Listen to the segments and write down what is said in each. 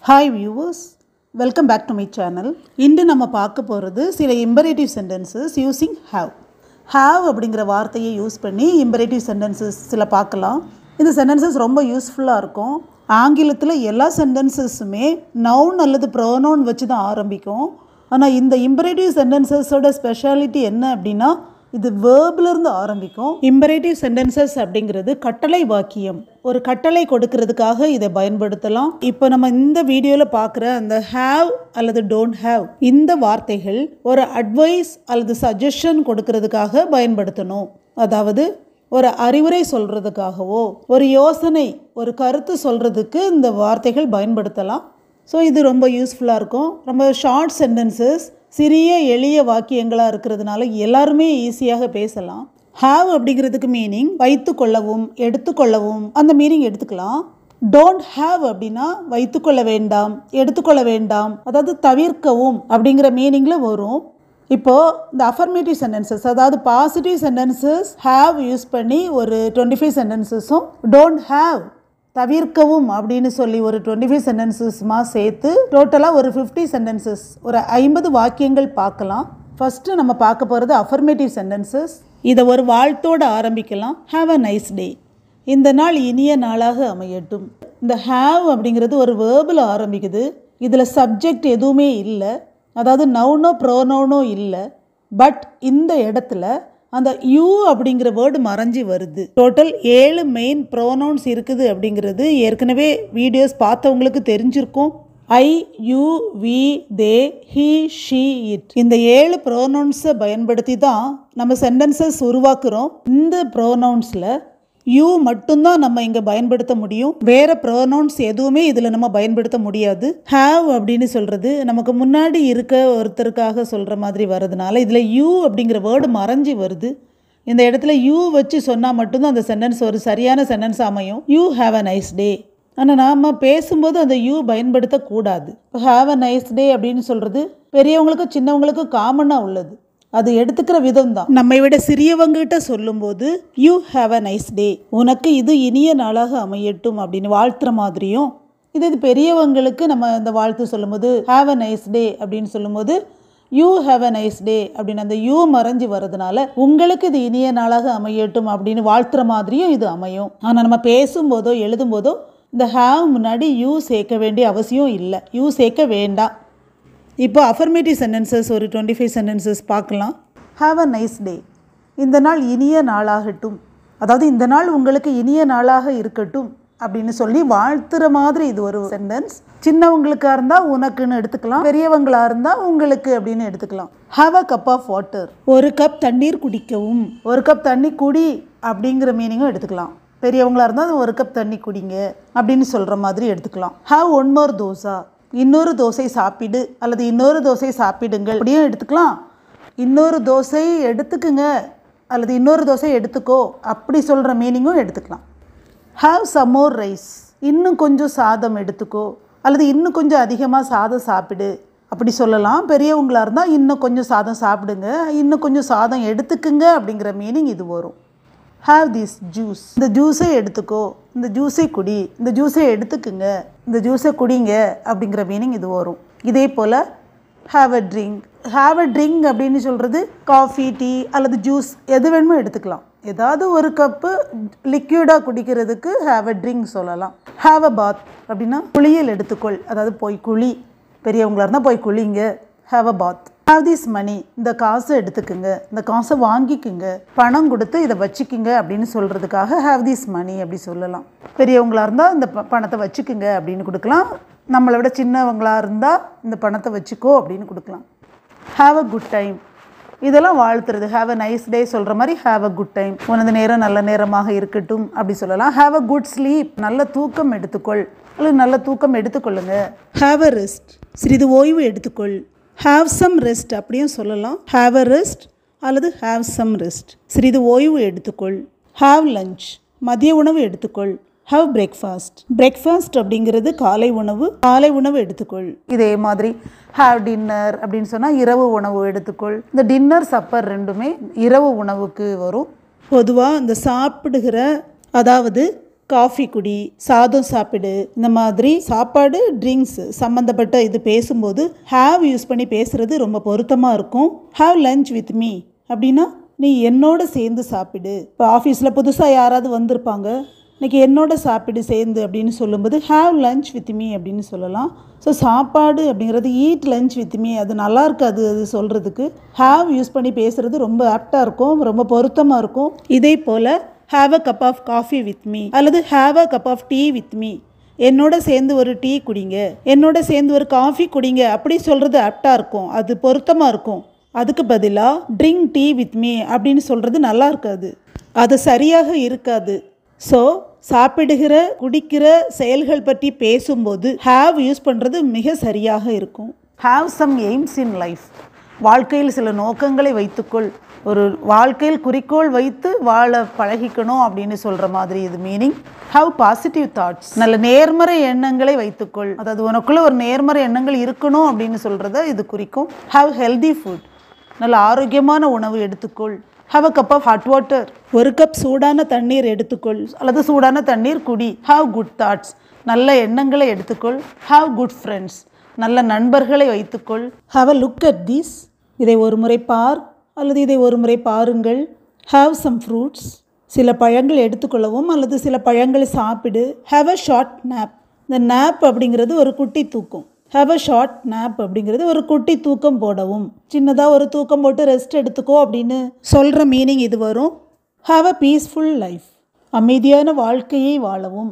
Hi viewers, welcome back to my channel. இன்று நம்ம பார்க்க போகிறது சில imperative sentences using have. Have அப்படிங்கிற வார்த்தையை யூஸ் பண்ணி imperative sentences சில பார்க்கலாம். இந்த sentences ரொம்ப யூஸ்ஃபுல்லாக இருக்கும். ஆங்கிலத்தில் எல்லா சென்டென்சஸுமே noun அல்லது pronoun வச்சு தான் ஆரம்பிக்கும். ஆனால் இந்த imperative sentencesோட ஸ்பெஷாலிட்டி என்ன அப்படின்னா இது வேர்ப்லேருந்து ஆரம்பிக்கும். இம்பரேட்டிவ் சென்டென்சஸ் அப்படிங்கிறது கட்டளை வாக்கியம். ஒரு கட்டளை கொடுக்கறதுக்காக இதை பயன்படுத்தலாம். இப்போ நம்ம இந்த வீடியோவில் பார்க்குற அந்த ஹேவ் அல்லது டோன்ட் ஹேவ் இந்த வார்த்தைகள் ஒரு அட்வைஸ் அல்லது சஜஷன் கொடுக்கறதுக்காக பயன்படுத்தணும். அதாவது ஒரு அறிவுரை சொல்கிறதுக்காகவோ ஒரு யோசனை ஒரு கருத்து சொல்கிறதுக்கு இந்த வார்த்தைகள் பயன்படுத்தலாம். ஸோ இது ரொம்ப யூஸ்ஃபுல்லாக இருக்கும். ரொம்ப ஷார்ட் சென்டென்சஸ், சிறிய எளிய வாக்கியங்களாக இருக்கிறதுனால எல்லாருமே ஈஸியாக பேசலாம். ஹாவ் அப்படிங்கிறதுக்கு மீனிங் வைத்துக்கொள்ளவும் எடுத்துக்கொள்ளவும் அந்த மீனிங் எடுத்துக்கலாம். டோன்ட் ஹாவ் அப்படின்னா வைத்துக்கொள்ள வேண்டாம் எடுத்துக்கொள்ள வேண்டாம், அதாவது தவிர்க்கவும் அப்படிங்கிற மீனிங்கில் வரும். இப்போது இந்த அஃபர்மேட்டிவ் சென்டென்சஸ் அதாவது பாசிட்டிவ் சென்டென்சஸ் ஹாவ் யூஸ் பண்ணி ஒரு 25 சென்டென்சஸும் டோன்ட் ஹாவ் தவிர்க்கவும் அப்படின்னு சொல்லி ஒரு 25 சென்டென்சஸ்மா சேர்த்து டோட்டலாக ஒரு 50 சென்டென்சஸ் ஒரு 50 வாக்கியங்கள் பார்க்கலாம். ஃபஸ்ட்டு நம்ம பார்க்க போகிறது அஃபர்மேட்டிவ் சென்டென்சஸ். இதை ஒரு வாழ்த்தோடு ஆரம்பிக்கலாம். ஹாவ் அ நைஸ் டே, இந்த நாள் இனிய நாளாக அமையட்டும். இந்த ஹாவ் அப்படிங்கிறது ஒரு வேர்பில் ஆரம்பிக்குது. இதில் சப்ஜெக்ட் எதுவுமே இல்லை, அதாவது நவுனோ ப்ரோனவுனோ இல்லை. பட் இந்த இடத்துல அந்த யூ அப்படிங்கிற வேர்டு மறைஞ்சி வருது. டோட்டல் 7 மெயின் ப்ரோனவுன்ஸ் இருக்குது அப்படிங்கிறது ஏற்கனவே வீடியோஸ் பார்த்தவங்களுக்கு தெரிஞ்சிருக்கும். I, you, we, they, he, she, it இந்த 7 ப்ரோனவுன்ஸை பயன்படுத்தி தான் நம்ம சென்டென்சஸ் உருவாக்குறோம். இந்த ப்ரோனவுன்ஸில் யூ மட்டும்தான் நம்ம இங்கே பயன்படுத்த முடியும். வேறு ப்ரோனவுன்ஸ் எதுவுமே இதில் நம்ம பயன்படுத்த முடியாது. ஹாவ் அப்படின்னு சொல்கிறது நமக்கு முன்னாடி இருக்க ஒருத்தருக்காக சொல்கிற மாதிரி வர்றதுனால இதில் யூ அப்படிங்கிற வேர்டு மறைஞ்சி வருது. இந்த இடத்துல யூ வச்சு சொன்னால் மட்டும்தான் அந்த சென்டென்ஸ் ஒரு சரியான சென்டென்ஸ் அமையும். You have a nice day. ஆனால் நாம் பேசும்போது அந்த யூ பயன்படுத்தக்கூடாது. ஹாவ் அ நைஸ் டே அப்படின்னு சொல்கிறது பெரியவங்களுக்கும் சின்னவங்களுக்கும் காமனாக உள்ளது. அது எடுத்துக்கிற விதம் தான். நம்மை விட சிறியவங்ககிட்ட சொல்லும்போது you have a nice day, உனக்கு இது இனிய நாளாக அமையட்டும் அப்படின்னு வாழ்த்துற மாதிரியும், இது பெரியவங்களுக்கு நம்ம இந்த வாழ்த்து சொல்லும்போது ஹாவ் அ நைஸ் டே அப்படின்னு சொல்லும்போது you have a nice day அப்படின்னு அந்த யூ மறைஞ்சி வர்றதுனால உங்களுக்கு இது இனிய நாளாக அமையட்டும் அப்படின்னு வாழ்த்துற மாதிரியும் இது அமையும். ஆனால் நம்ம பேசும்போதோ எழுதும்போதோ இந்த ஹாவ் முன்னாடி யூ சேர்க்க வேண்டிய அவசியம் இல்லை, யூ சேர்க்க வேண்டாம். இப்போ அஃபர்மேட்டிவ் சென்டென்சஸ் ஒரு 25 சென்டென்சஸ் பார்க்கலாம். ஹாவ் அ நைஸ் டே, இந்த நாள் இனிய நாளாகட்டும், அதாவது இந்த நாள் உங்களுக்கு இனிய நாளாக இருக்கட்டும் அப்படின்னு சொல்லி வாழ்த்துற மாதிரி இது ஒரு சென்டென்ஸ். சின்னவங்களுக்காக இருந்தால் உனக்குன்னு எடுத்துக்கலாம், பெரியவங்களாக இருந்தால் உங்களுக்கு அப்படின்னு எடுத்துக்கலாம். Have a cup of water, ஒரு கப் தண்ணீர் குடிக்கவும், ஒரு கப் தண்ணி குடி அப்படிங்கிற மீனிங்கும் எடுத்துக்கலாம். பெரியவங்களாக இருந்தால் ஒரு கப் தண்ணி குடிங்க அப்படின்னு சொல்கிற மாதிரி எடுத்துக்கலாம். ஹாவ் ஒன் மோர் தோசா, இன்னொரு தோசை சாப்பிடு அல்லது இன்னொரு தோசை சாப்பிடுங்கள் அப்படியும் எடுத்துக்கலாம். இன்னொரு தோசை எடுத்துக்குங்க அல்லது இன்னொரு தோசை எடுத்துக்கோ அப்படி சொல்கிற மீனிங்கும் எடுத்துக்கலாம். ஹாவ் சம் மோர் ரைஸ், இன்னும் கொஞ்சம் சாதம் எடுத்துக்கோ அல்லது இன்னும் கொஞ்சம் அதிகமாக சாதம் சாப்பிடு அப்படி சொல்லலாம். பெரியவங்களாக இருந்தால் இன்னும் கொஞ்சம் சாதம் சாப்பிடுங்க, இன்னும் கொஞ்சம் சாதம் எடுத்துக்குங்க அப்படிங்கிற மீனிங் இது வரும். ஹாவ் திஸ் ஜூஸ், இந்த ஜூஸை எடுத்துக்கோ, இந்த ஜூஸை குடி, இந்த ஜூஸை எடுத்துக்குங்க, இந்த ஜூஸை குடிங்க அப்படிங்கிற மீனிங் இது வரும். இதே போல் have a drink, have a drink அப்படின்னு சொல்கிறது காஃபி, டீ அல்லது ஜூஸ் எது வேணுமோ எடுத்துக்கலாம். ஏதாவது ஒரு கப்பு லிக்யூடாக குடிக்கிறதுக்கு ஹாவ் அ ட்ரிங்க் சொல்லலாம். ஹாவ் அ பாத் அப்படின்னா குளியல் எடுத்துக்கொள், அதாவது போய் குளி, பெரியவங்களாக இருந்தால் போய் குளிங்க. Have a bath. Have this money, இந்த காசை எடுத்துக்குங்க, இந்த காசை வாங்கிக்குங்க, பணம் கொடுத்து இதை வச்சுக்குங்க அப்படின்னு சொல்கிறதுக்காக ஹாவ் திஸ் மணி அப்படி சொல்லலாம். பெரியவங்களாக இருந்தால் இந்த பணத்தை வச்சுக்குங்க அப்படின்னு கொடுக்கலாம். நம்மளை விட சின்னவங்களாக இருந்தால் இந்த பணத்தை வச்சுக்கோ அப்படின்னு கொடுக்கலாம். ஹாவ் அ குட் டைம், இதெல்லாம் வாழ்த்துறது. ஹாவ் அ நைஸ் டே சொல்கிற மாதிரி ஹாவ் அ குட் டைம், உனது நேரம் நல்ல நேரமாக இருக்கட்டும் அப்படி சொல்லலாம். ஹாவ் அ குட் ஸ்லீப், நல்ல தூக்கம் எடுத்துக்கொள் அல்லது நல்ல தூக்கம் எடுத்துக்கொள்ளுங்க. ஹாவ் அ ரெஸ்ட், சிறிது ஓய்வு எடுத்துக்கொள். ஹாவ் சம் ரெஸ்ட் அப்படியும் சொல்லலாம். ஹாவ் அ ரெஸ்ட் அல்லது ஹாவ் சம் ரெஸ்ட், சிறிது ஓய்வு எடுத்துக்கொள். ஹாவ் லஞ்ச், மதிய உணவு எடுத்துக்கொள். ஹாவ் பிரேக்ஃபாஸ்ட், பிரேக்ஃபாஸ்ட் அப்படிங்கிறது காலை உணவு, காலை உணவு எடுத்துக்கொள். இதே மாதிரி ஹாவ் டின்னர் அப்படின்னு சொன்னால் இரவு உணவு எடுத்துக்கொள். இந்த டின்னர் சப்பர் ரெண்டுமே இரவு உணவுக்கு வரும். பொதுவாக இந்த சாப்பிடுகிற அதாவது காஃபி குடி, சாதம் சாப்பிடு, இந்த மாதிரி சாப்பாடு ட்ரிங்க்ஸ் சம்மந்தப்பட்ட இது பேசும்போது ஹாவ் யூஸ் பண்ணி பேசுகிறது ரொம்ப பொருத்தமாக இருக்கும். ஹாவ் லஞ்ச் வித் மீ அப்படின்னா நீ என்னோட சேர்ந்து சாப்பிடு. இப்போ ஆஃபீஸில் புதுசாக யாராவது வந்திருப்பாங்க, இன்றைக்கி என்னோட சாப்பிடு சேர்ந்து அப்படின்னு சொல்லும்போது ஹாவ் லஞ்ச் வித் மீ அப்படின்னு சொல்லலாம். ஸோ சாப்பாடு அப்படிங்கிறது ஈட் லஞ்ச் வித் மீ அது நல்லா இருக்காது அது சொல்கிறதுக்கு. ஹாவ் யூஸ் பண்ணி பேசுகிறது ரொம்ப ஆப்டாக இருக்கும், ரொம்ப பொருத்தமாக இருக்கும். இதே போல் have a cup of coffee with me அல்லது have a cup of tea with me, என்னோட சேர்ந்து ஒரு டீ குடிங்க, என்னோட சேர்ந்து ஒரு காஃபி குடிங்க அப்படி சொல்கிறது ஆப்டாக இருக்கும், அது பொருத்தமாக இருக்கும். அதுக்கு பதிலாக ட்ரிங்க் டீ வித் மீ அப்படின்னு சொல்கிறது நல்லா இருக்காது, அது சரியாக இருக்காது. ஸோ சாப்பிடுகிற குடிக்கிற செயல்கள் பற்றி பேசும்போது ஹாவ் யூஸ் பண்ணுறது மிக சரியாக இருக்கும். Have some aims in life, வாழ்க்கையில் சில நோக்கங்களை வைத்துக்கொள், ஒரு வாழ்க்கையில் குறிக்கோள் வைத்து வாழ பழகிக்கணும் அப்படின்னு சொல்கிற மாதிரி இது மீனிங். ஹாவ் பாசிட்டிவ் தாட்ஸ், நல்ல நேர்மறை எண்ணங்களை வைத்துக்கொள், அதாவது உனக்குள்ளே ஒரு நேர்மறை எண்ணங்கள் இருக்கணும் அப்படின்னு சொல்கிறத இது குறிக்கும். ஹாவ் ஹெல்தி ஃபுட், நல்ல ஆரோக்கியமான உணவு எடுத்துக்கொள். Have a cup of hot water, ஒரு கப் சூடான தண்ணீர் எடுத்துக்கொள் அல்லது சூடான தண்ணீர் குடி. ஹாவ் குட் தாட்ஸ், நல்ல எண்ணங்களை எடுத்துக்கொள். ஹாவ் குட் ஃப்ரெண்ட்ஸ், நல்ல நண்பர்களை வைத்துக்கொள். Have a look at these, இதை ஒரு முறை பார் அல்லது இதை ஒரு முறை பாருங்கள். ஹாவ் சம் ஃப்ரூட்ஸ், சில பழங்கள் எடுத்துக்கொள்ளவும் அல்லது சில பழங்களை சாப்பிடு. ஹாவ் அ ஷார்ட் நேப், இந்த நேப் அப்படிங்கிறது ஒரு குட்டி தூக்கம். ஹாவ் அ ஷார்ட் நேப் அப்படிங்கிறது ஒரு குட்டி தூக்கம் போடவும், சின்னதாக ஒரு தூக்கம் போட்டு ரெஸ்ட் எடுத்துக்கோ அப்படின்னு சொல்கிற மீனிங் இது வரும். ஹாவ் அ பீஸ்ஃபுல் லைஃப், அமைதியான வாழ்க்கையை வாழவும்,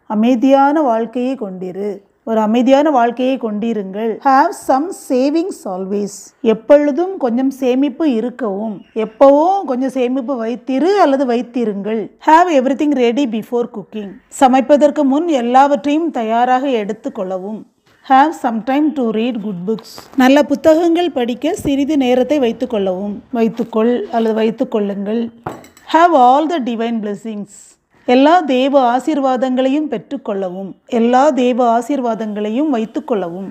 அமைதியான வாழ்க்கையை கொண்டிரு, ஒரு அமைதியான வாழ்க்கையை கொண்டிருங்கள். ஹாவ் சம் சேவிங்ஸ் ஆல்வேஸ், எப்பொழுதும் கொஞ்சம் சேமிப்பு இருக்கவும், எப்போவும் கொஞ்சம் சேமிப்பு வைத்திரு அல்லது வைத்திருங்கள். Have everything ready before cooking, சமைப்பதற்கு முன் எல்லாவற்றையும் தயாராக எடுத்துக்கொள்ளவும். Have some time to read good books, நல்ல புத்தகங்கள் படிக்க சிறிது நேரத்தை வைத்துக்கொள்ளவும், வைத்துக்கொள் அல்லது வைத்துக்கொள்ளுங்கள். Have all the divine blessings, எல்லா தேவ ஆசீர்வாதங்களையும் பெற்றுக்கொள்ளவும், எல்லா தேவ ஆசீர்வாதங்களையும் வைத்துக்கொள்ளவும்.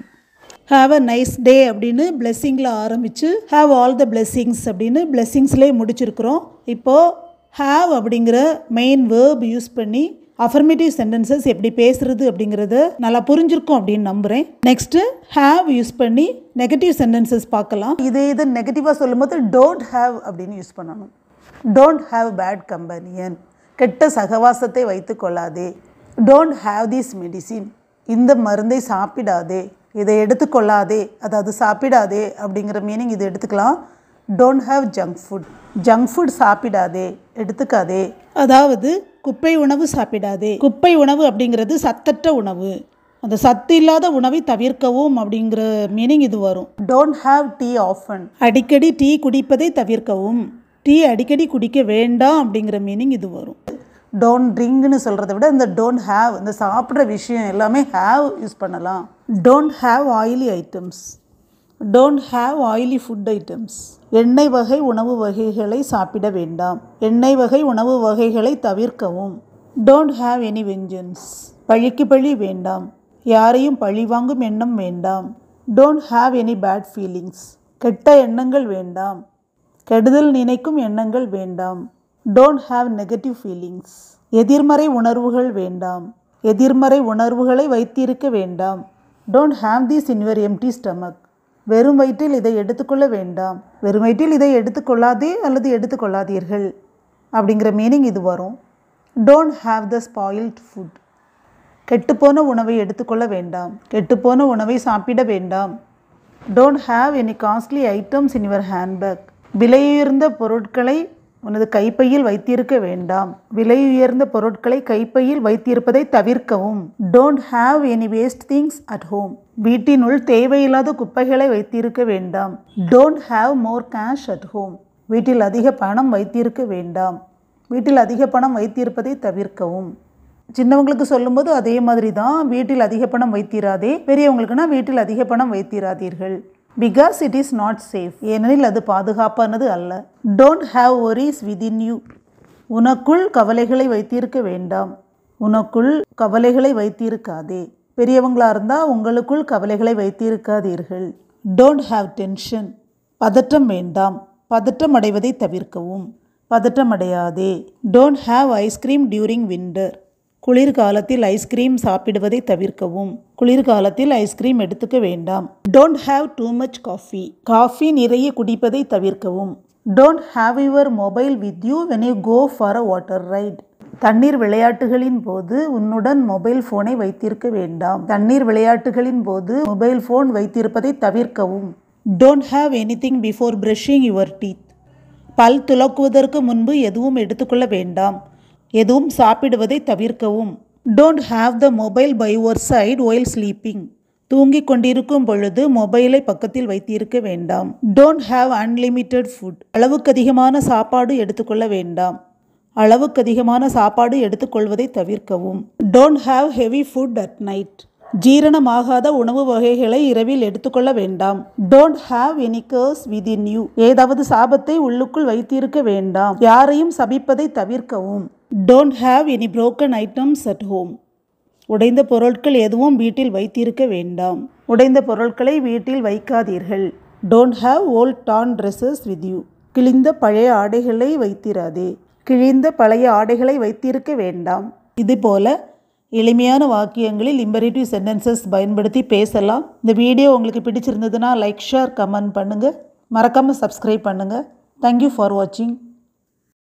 ஹாவ் அ நைஸ் டே அப்படின்னு பிளெஸ்ஸிங்கில் ஆரம்பித்து ஹாவ் ஆல் த பிளெஸ்ஸிங்ஸ் அப்படின்னு பிளெஸ்ஸிங்ஸ்லேயே முடிச்சிருக்கிறோம். இப்போது ஹாவ் அப்படிங்கிற மெயின் வேர்ப் யூஸ் பண்ணி அஃபர்மேட்டிவ் சென்டென்சஸ் எப்படி பேசுகிறது அப்படிங்கிறத நல்லா புரிஞ்சிருக்கும் அப்படின்னு நம்புகிறேன். நெக்ஸ்ட்டு ஹாவ் யூஸ் பண்ணி நெகட்டிவ் சென்டென்சஸ் பார்க்கலாம். இது நெகட்டிவாக சொல்லும்போது டோன்ட் ஹாவ் அப்படின்னு யூஸ் பண்ணணும். டோன்ட் ஹாவ் பேட் கம்பெனியன், கெட்ட சகவாசத்தை வைத்து கொள்ளாதே. டோன்ட் ஹாவ் திஸ் மெடிசின், இந்த மருந்தை சாப்பிடாதே, இதை எடுத்துக்கொள்ளாதே, அதாவது சாப்பிடாதே அப்படிங்கிற மீனிங் இது எடுத்துக்கலாம். Don't have junk food, junk food சாப்பிடாதே, எடுத்துக்காதே, அதாவது குப்பை உணவு சாப்பிடாதே. குப்பை உணவு அப்படிங்கிறது சத்தற்ற உணவு, அந்த சத்து இல்லாத உணவை தவிர்க்கவும் அப்படிங்கிற மீனிங் இது வரும். டோன்ட் ஹாவ் டீ ஆஃபன், அடிக்கடி டீ குடிப்பதை தவிர்க்கவும், டீ அடிக்கடி குடிக்க வேண்டாம் அப்படிங்கிற மீனிங் இது வரும். டோன்ட் ட்ரிங்க்னு சொல்கிறத விட இந்த டோன்ட் ஹாவ், இந்த சாப்பிட்ற விஷயம் எல்லாமே ஹாவ் யூஸ் பண்ணலாம். Don't have oily items, don't have oily food items, எண்ணெய் வகை உணவு வகைகளை சாப்பிட வேண்டாம், எண்ணெய் வகை உணவு வகைகளை தவிர்க்கவும். டோன்ட் ஹாவ் எனி வெஞ்சன்ஸ், பழிக்கு பழி வேண்டாம், யாரையும் பழி வாங்கும் எண்ணம் வேண்டாம். Don't have any bad feelings, கெட்ட எண்ணங்கள் வேண்டாம், கெடுதல் நினைக்கும் எண்ணங்கள் வேண்டாம். டோன்ட் ஹாவ் நெகட்டிவ் ஃபீலிங்ஸ், எதிர்மறை உணர்வுகள் வேண்டாம், எதிர்மறை உணர்வுகளை வைத்திருக்க வேண்டாம். Don't have this in your empty stomach, வெறும் வயிற்றில் இதை எடுத்துக்கொள்ள வேண்டாம், வெறும் வயிற்றில் இதை எடுத்துக்கொள்ளாதே அல்லது எடுத்துக்கொள்ளாதீர்கள் அப்படிங்கிற மீனிங் இது வரும். Don't have the spoilt food, கெட்டுப்போன உணவை எடுத்துக்கொள்ள வேண்டாம், கெட்டுப்போன உணவை சாப்பிட வேண்டாம். Don't have any costly items in your handbag, விலையுயர்ந்த பொருட்களை உனது கைப்பையில் வைத்திருக்க வேண்டாம், விலையுயர்ந்த பொருட்களை கைப்பையில் வைத்திருப்பதை தவிர்க்கவும். Don't have any waste things at home, வீட்டினுள் தேவையில்லாத குப்பைகளை வைத்திருக்க வேண்டாம். Don't have more cash at home, வீட்டில் அதிக பணம் வைத்திருக்க வேண்டாம், வீட்டில் அதிக பணம் வைத்திருப்பதை தவிர்க்கவும். சின்னவங்களுக்கு சொல்லும்போது அதே மாதிரி தான், வீட்டில் அதிக பணம் வைத்திராதே. பெரியவங்களுக்குன்னா வீட்டில் அதிக பணம் வைத்திராதீர்கள். Because it is not safe, ஏனெனில் அது பாதுகாப்பானது அல்ல. Don't have worries within you, உனக்குள் கவலைகளை வைத்திருக்க வேண்டாம், உனக்குள் கவலைகளை வைத்திருக்காதே. பெரியவங்களாக இருந்தால் உங்களுக்குள் கவலைகளை வைத்திருக்காதீர்கள். டோன்ட் ஹாவ் டென்ஷன், பதற்றம் வேண்டாம், பதற்றம் அடைவதை தவிர்க்கவும், பதற்றம் அடையாதே. Don't have ice cream during winter, குளிர்காலத்தில் ஐஸ்கிரீம் சாப்பிடுவதை தவிர்க்கவும். குளிர்காலத்தில் ஐஸ்கிரீம் எடுத்துக்க வேண்டாம். Don't have too much coffee. Coffee நிறைய குடிப்பதை தவிர்க்கவும். Don't have your mobile with you when you go for a water ride. தண்ணீர் விளையாட்டுகளின் போது உன்னுடன் மொபைல் ஃபோனை வைத்திருக்க வேண்டாம். தண்ணீர் விளையாட்டுகளின் போது மொபைல் ஃபோன் வைத்திருப்பதை தவிர்க்கவும். Don't have anything before brushing your teeth. பல் துலக்குவதற்கு முன்பு எதுவும் எடுத்துக்கொள்ள வேண்டாம். எதுவும் சாப்பிடுவதை தவிர்க்கவும். Don't have the mobile by your side while sleeping. தூங்கிக் கொண்டிருக்கும் பொழுது மொபைலை பக்கத்தில் வைத்திருக்க வேண்டாம். Don't have unlimited food. அளவுக்கு அதிகமான சாப்பாடு எடுத்துக்கொள்ள வேண்டாம். அளவுக்கு அதிகமான சாப்பாடு எடுத்துக்கொள்வதை தவிர்க்கவும். Don't have heavy food at night. ஜீரணமாகாத உணவு வகைகளை இரவில் எடுத்துக்கொள்ள வேண்டாம். Don't have any curse within you. ஏதாவது சாபத்தை உள்ளுக்குள் வைத்திருக்க வேண்டாம். யாரையும் சபிப்பதை தவிர்க்கவும். Don't have any broken items at home. உடைந்த பொருட்கள் எதுவும் வீட்டில் வைத்திருக்க வேண்டாம். உடைந்த பொருட்களை வீட்டில் வைக்காதீர்கள். Don't have old torn dresses with you. கிழிந்த பழைய ஆடைகளை வைத்திராதே. கிழிந்த பழைய ஆடைகளை வைத்திருக்க வேண்டாம். இதுபோல எளிமையான வாக்கியங்களில் இம்பரேட்டிவ் சென்டென்சஸ் பயன்படுத்தி பேசலாம். இந்த வீடியோ உங்களுக்கு பிடிச்சிருந்ததுன்னா லைக், ஷேர், கமெண்ட் பண்ணுங்கள். மறக்காமல் சப்ஸ்கிரைப் பண்ணுங்கள். தேங்க்யூ ஃபார் வாட்சிங்.